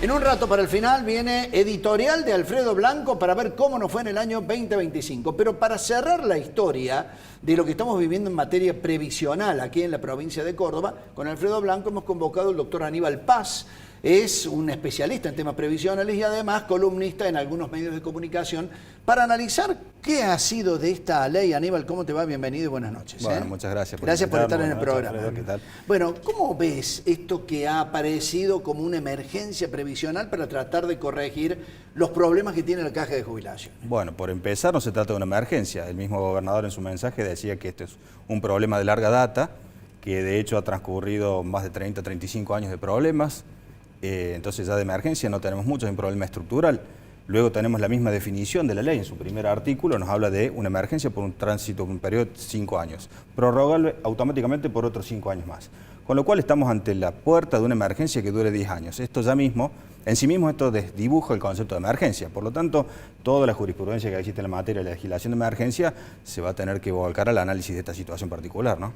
En un rato para el final viene editorial de Alfredo Blanco para ver cómo nos fue en el año 2025. Pero para cerrar la historia de lo que estamos viviendo en materia previsional aquí en la provincia de Córdoba, con Alfredo Blanco hemos convocado al doctor Aníbal Paz. Es un especialista en temas previsionales y además columnista en algunos medios de comunicación para analizar qué ha sido de esta ley. Aníbal, ¿cómo te va? Bienvenido y buenas noches. Bueno, muchas gracias. Gracias por estar en el programa. Alfredo, ¿qué tal? Bueno, ¿cómo ves esto que ha aparecido como una emergencia previsional para tratar de corregir los problemas que tiene la caja de jubilación? Bueno, por empezar no se trata de una emergencia. El mismo gobernador en su mensaje decía que este es un problema de larga data, que de hecho ha transcurrido más de 30, 35 años de problemas. Entonces ya de emergencia no tenemos mucho, es un problema estructural. Luego tenemos la misma definición de la ley. En su primer artículo nos habla de una emergencia por un tránsito, por un periodo de 5 años, prorrogable automáticamente por otros 5 años más. Con lo cual estamos ante la puerta de una emergencia que dure 10 años. Esto ya mismo, en sí mismo, esto desdibuja el concepto de emergencia. Por lo tanto, toda la jurisprudencia que existe en la materia de la legislación de emergencia se va a tener que volcar al análisis de esta situación particular, ¿no?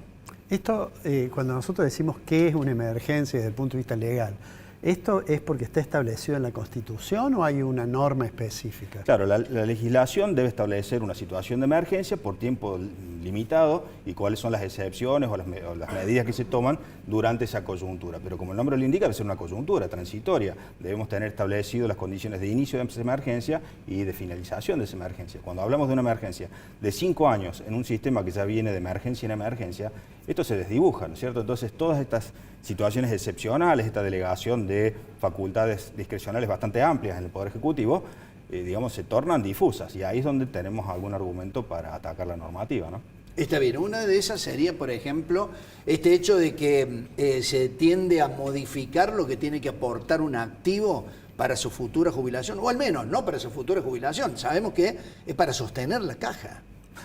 Esto, cuando nosotros decimos qué es una emergencia desde el punto de vista legal, ¿esto es porque está establecido en la Constitución o hay una norma específica? Claro, la legislación debe establecer una situación de emergencia por tiempo limitado y cuáles son las excepciones o las medidas que se toman durante esa coyuntura. Pero como el nombre lo indica, debe ser una coyuntura transitoria. Debemos tener establecido las condiciones de inicio de esa emergencia y de finalización de esa emergencia. Cuando hablamos de una emergencia de 5 años en un sistema que ya viene de emergencia en emergencia, esto se desdibuja, ¿no es cierto? Entonces, todas estas situaciones excepcionales, esta delegación de facultades discrecionales bastante amplias en el Poder Ejecutivo, digamos, se tornan difusas. Y ahí es donde tenemos algún argumento para atacar la normativa, ¿no? Está bien, una de esas sería, por ejemplo, este hecho de que se tiende a modificar lo que tiene que aportar un activo para su futura jubilación, o al menos no para su futura jubilación. Sabemos que es para sostener la caja.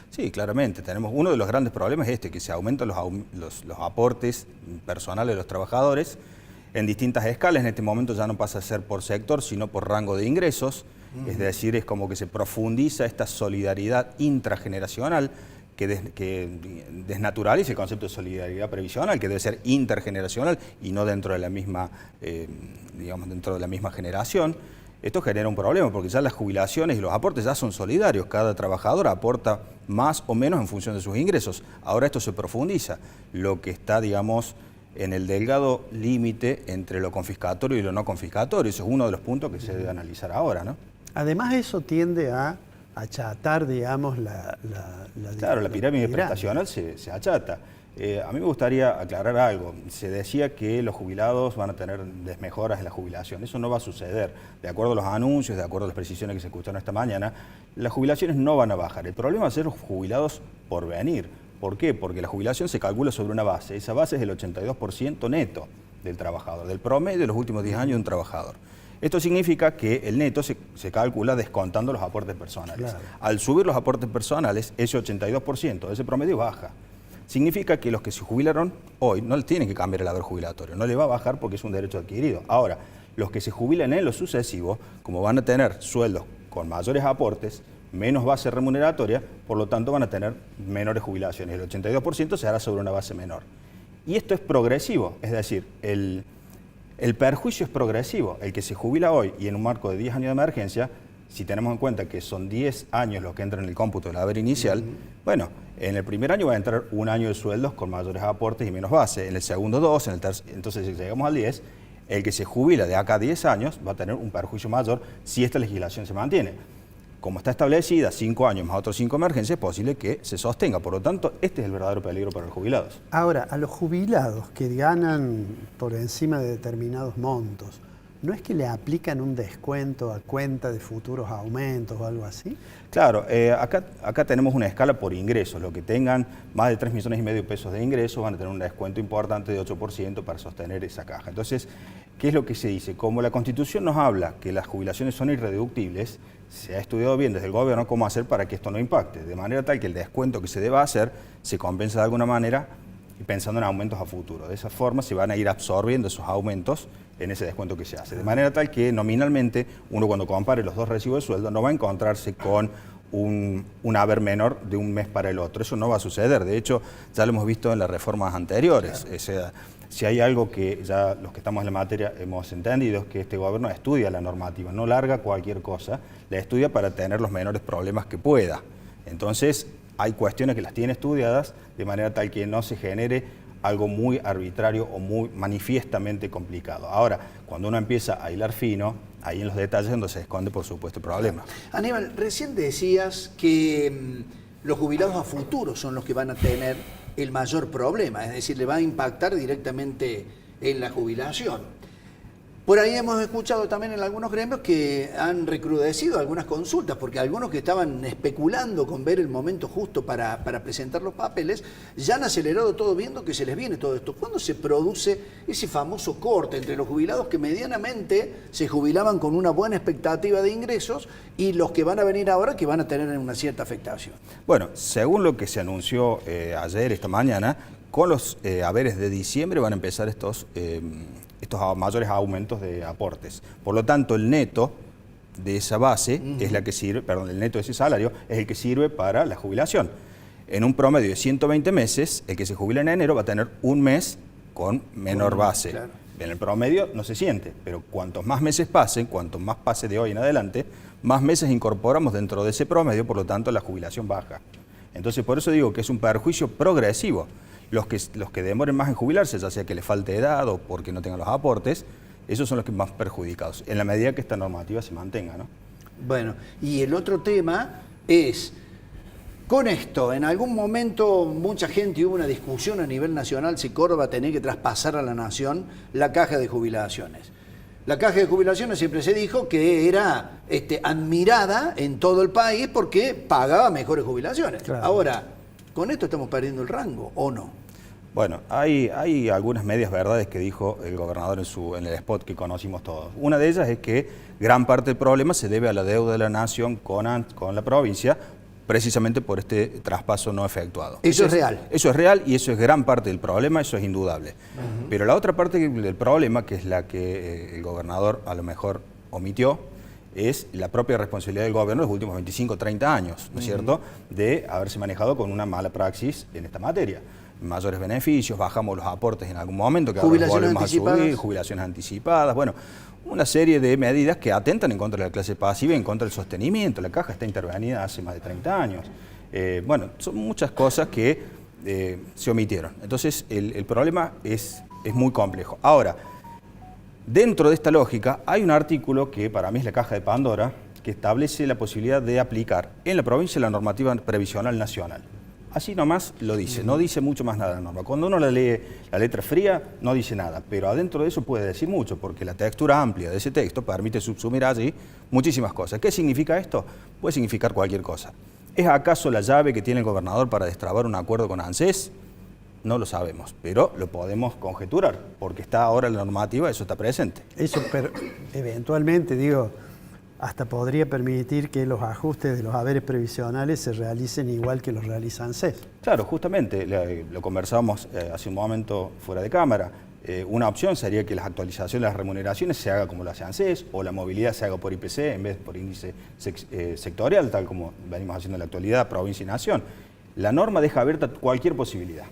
Sí, claramente. Tenemos uno de los grandes problemas es que se aumentan los aportes personales de los trabajadores en distintas escalas. En este momento ya no pasa a ser por sector, sino por rango de ingresos. Es decir, es como que se profundiza esta solidaridad intrageneracional que desnaturaliza el concepto de solidaridad previsional, que debe ser intergeneracional y no dentro de la misma, digamos, dentro de la misma generación. Esto genera un problema porque ya las jubilaciones y los aportes ya son solidarios. Cada trabajador aporta más o menos en función de sus ingresos. Ahora esto se profundiza. Lo que está, digamos, en el delgado límite entre lo confiscatorio y lo no confiscatorio. Ese es uno de los puntos que se debe analizar ahora, ¿no? Además, eso tiende a achatar, digamos, Claro, la pirámide prestacional se achata. A mí me gustaría aclarar algo. Se decía que los jubilados van a tener desmejoras en la jubilación. Eso no va a suceder. De acuerdo a los anuncios, de acuerdo a las precisiones que se escucharon esta mañana, las jubilaciones no van a bajar. El problema va a ser los jubilados por venir. ¿Por qué? Porque la jubilación se calcula sobre una base. Esa base es el 82% neto del trabajador, del promedio de los últimos 10 años de un trabajador. Esto significa que el neto se calcula descontando los aportes personales. Claro. Al subir los aportes personales, ese 82% de ese promedio baja. Significa que los que se jubilaron hoy no tienen que cambiar el haber jubilatorio, no le va a bajar porque es un derecho adquirido. Ahora, los que se jubilan en lo sucesivo, como van a tener sueldos con mayores aportes, menos base remuneratoria, por lo tanto van a tener menores jubilaciones. El 82% se hará sobre una base menor. Y esto es progresivo, es decir, el perjuicio es progresivo. El que se jubila hoy y en un marco de 10 años de emergencia, si tenemos en cuenta que son 10 años los que entran en el cómputo del haber inicial, bueno, en el primer año va a entrar un año de sueldos con mayores aportes y menos base, en el segundo 2, en el tercer, entonces si llegamos al 10, el que se jubila de acá a 10 años va a tener un perjuicio mayor si esta legislación se mantiene. Como está establecida 5 años más otros 5 emergencias, es posible que se sostenga. Por lo tanto, este es el verdadero peligro para los jubilados. Ahora, a los jubilados que ganan por encima de determinados montos, ¿no es que le aplican un descuento a cuenta de futuros aumentos o algo así? Claro, acá tenemos una escala por ingresos. Los que tengan más de 3,5 millones de pesos de ingresos van a tener un descuento importante de 8% para sostener esa caja. Entonces, ¿qué es lo que se dice? Como la Constitución nos habla que las jubilaciones son irreductibles, se ha estudiado bien desde el gobierno cómo hacer para que esto no impacte, de manera tal que el descuento que se deba hacer se compensa de alguna manera y pensando en aumentos a futuro. De esa forma se van a ir absorbiendo esos aumentos en ese descuento que se hace. De manera tal que nominalmente uno cuando compare los dos recibos de sueldo no va a encontrarse con un haber menor de un mes para el otro. Eso no va a suceder. De hecho, ya lo hemos visto en las reformas anteriores. Claro. O sea, Si hay algo que ya los que estamos en la materia hemos entendido es que este gobierno estudia la normativa, no larga cualquier cosa, la estudia para tener los menores problemas que pueda. Entonces, hay cuestiones que las tiene estudiadas de manera tal que no se genere algo muy arbitrario o muy manifiestamente complicado. Ahora, cuando uno empieza a hilar fino, ahí en los detalles es donde se esconde, por supuesto, el problema. Aníbal, recién decías que los jubilados a futuro son los que van a tener el mayor problema, es decir, le va a impactar directamente en la jubilación. Por ahí hemos escuchado también en algunos gremios que han recrudecido algunas consultas, porque algunos que estaban especulando con ver el momento justo para presentar los papeles, ya han acelerado todo viendo que se les viene todo esto. ¿Cuándo se produce ese famoso corte entre los jubilados que medianamente se jubilaban con una buena expectativa de ingresos y los que van a venir ahora que van a tener una cierta afectación? Bueno, según lo que se anunció ayer, esta mañana, con los haberes de diciembre van a empezar estos mayores aumentos de aportes. Por lo tanto, el neto de esa base es la que sirve, perdón, el neto de ese salario es el que sirve para la jubilación. En un promedio de 120 meses, el que se jubila en enero va a tener un mes con menor base. Claro. En el promedio no se siente, pero cuantos más meses pasen, cuanto más pase de hoy en adelante, más meses incorporamos dentro de ese promedio, por lo tanto la jubilación baja. Entonces, por eso digo que es un perjuicio progresivo. Los que demoren más en jubilarse, ya sea que les falte edad o porque no tengan los aportes, esos son los que más perjudicados, en la medida que esta normativa se mantenga, ¿no? Bueno, y el otro tema es, con esto, en algún momento mucha gente hubo una discusión a nivel nacional si Córdoba tenía que traspasar a la nación la caja de jubilaciones. La caja de jubilaciones siempre se dijo que era admirada en todo el país porque pagaba mejores jubilaciones. Claro. Ahora, ¿con esto estamos perdiendo el rango o no? Bueno, hay algunas medias verdades que dijo el gobernador en el spot que conocimos todos. Una de ellas es que gran parte del problema se debe a la deuda de la nación con la provincia, precisamente por este traspaso no efectuado. Eso es real. Eso es real y eso es gran parte del problema, eso es indudable. Pero la otra parte del problema, que es la que el gobernador a lo mejor omitió, es la propia responsabilidad del gobierno en los últimos 25 o 30 años, ¿no es cierto?, de haberse manejado con una mala praxis en esta materia. Mayores beneficios, bajamos los aportes en algún momento, que ahora los volvemos a subir, jubilaciones anticipadas, bueno, una serie de medidas que atentan en contra de la clase pasiva y en contra del sostenimiento. La caja está intervenida hace más de 30 años. Bueno, son muchas cosas que se omitieron. Entonces, el problema es muy complejo. Ahora, dentro de esta lógica, hay un artículo que para mí es la caja de Pandora, que establece la posibilidad de aplicar en la provincia la normativa previsional nacional. Así nomás lo dice, no dice mucho más nada la norma. Cuando uno la lee la letra fría, no dice nada, pero adentro de eso puede decir mucho, porque la textura amplia de ese texto permite subsumir allí muchísimas cosas. ¿Qué significa esto? Puede significar cualquier cosa. ¿Es acaso la llave que tiene el gobernador para destrabar un acuerdo con ANSES? No lo sabemos, pero lo podemos conjeturar, porque está ahora la normativa, eso está presente. Eso, pero eventualmente, digo, hasta podría permitir que los ajustes de los haberes previsionales se realicen igual que los realiza ANSES. Claro, justamente, lo conversábamos hace un momento fuera de cámara. Una opción sería que las actualizaciones de las remuneraciones se haga como lo hace ANSES, o la movilidad se haga por IPC en vez de por índice sectorial, tal como venimos haciendo en la actualidad, provincia y nación. La norma deja abierta cualquier posibilidad.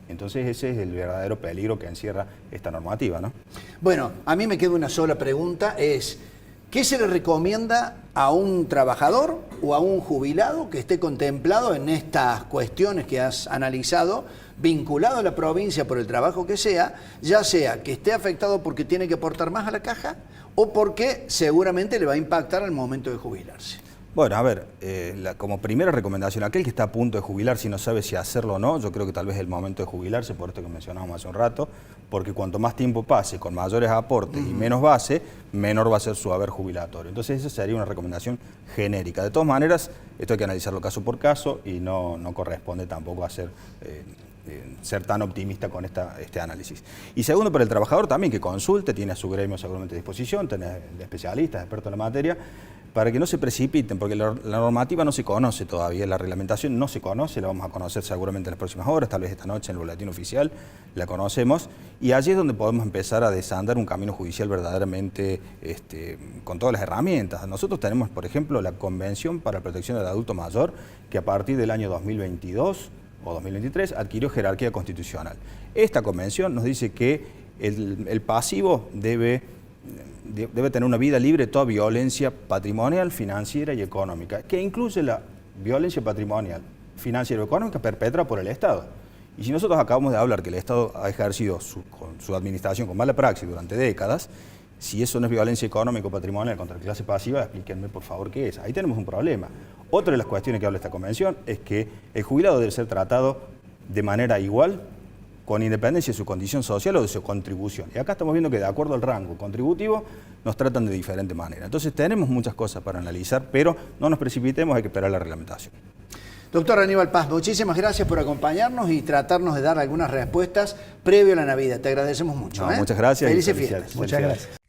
Entonces ese es el verdadero peligro que encierra esta normativa, ¿no? Bueno, a mí me queda una sola pregunta, es ¿qué se le recomienda a un trabajador o a un jubilado que esté contemplado en estas cuestiones que has analizado, vinculado a la provincia por el trabajo que sea, ya sea que esté afectado porque tiene que aportar más a la caja o porque seguramente le va a impactar al momento de jubilarse? Bueno, a ver, como primera recomendación, aquel que está a punto de jubilar, si no sabe si hacerlo o no, yo creo que tal vez es el momento de jubilarse, por esto que mencionábamos hace un rato, porque cuanto más tiempo pase con mayores aportes y menos base, menor va a ser su haber jubilatorio. Entonces esa sería una recomendación genérica. De todas maneras, esto hay que analizarlo caso por caso y no corresponde tampoco a ser tan optimista con este análisis. Y segundo, para el trabajador también que consulte, tiene a su gremio seguramente a disposición, tiene especialistas, expertos en la materia, para que no se precipiten, porque la normativa no se conoce todavía, la reglamentación no se conoce, la vamos a conocer seguramente en las próximas horas, tal vez esta noche en el boletín oficial la conocemos, y allí es donde podemos empezar a desandar un camino judicial verdaderamente con todas las herramientas. Nosotros tenemos, por ejemplo, la Convención para la Protección del Adulto Mayor, que a partir del año 2022 o 2023, adquirió jerarquía constitucional. Esta convención nos dice que el pasivo debe tener una vida libre de toda violencia patrimonial, financiera y económica, que incluye la violencia patrimonial, financiera y económica perpetrada por el Estado. Y si nosotros acabamos de hablar que el Estado ha ejercido su administración con mala praxis durante décadas, si eso no es violencia económica o patrimonial contra la clase pasiva, explíquenme por favor qué es. Ahí tenemos un problema. Otra de las cuestiones que habla esta convención es que el jubilado debe ser tratado de manera igual, con independencia de su condición social o de su contribución. Y acá estamos viendo que de acuerdo al rango contributivo nos tratan de diferente manera. Entonces tenemos muchas cosas para analizar, pero no nos precipitemos, hay que esperar la reglamentación. Doctor Aníbal Paz, muchísimas gracias por acompañarnos y tratarnos de dar algunas respuestas previo a la Navidad. Te agradecemos mucho. Muchas gracias. Felices fiestas. Muchas gracias.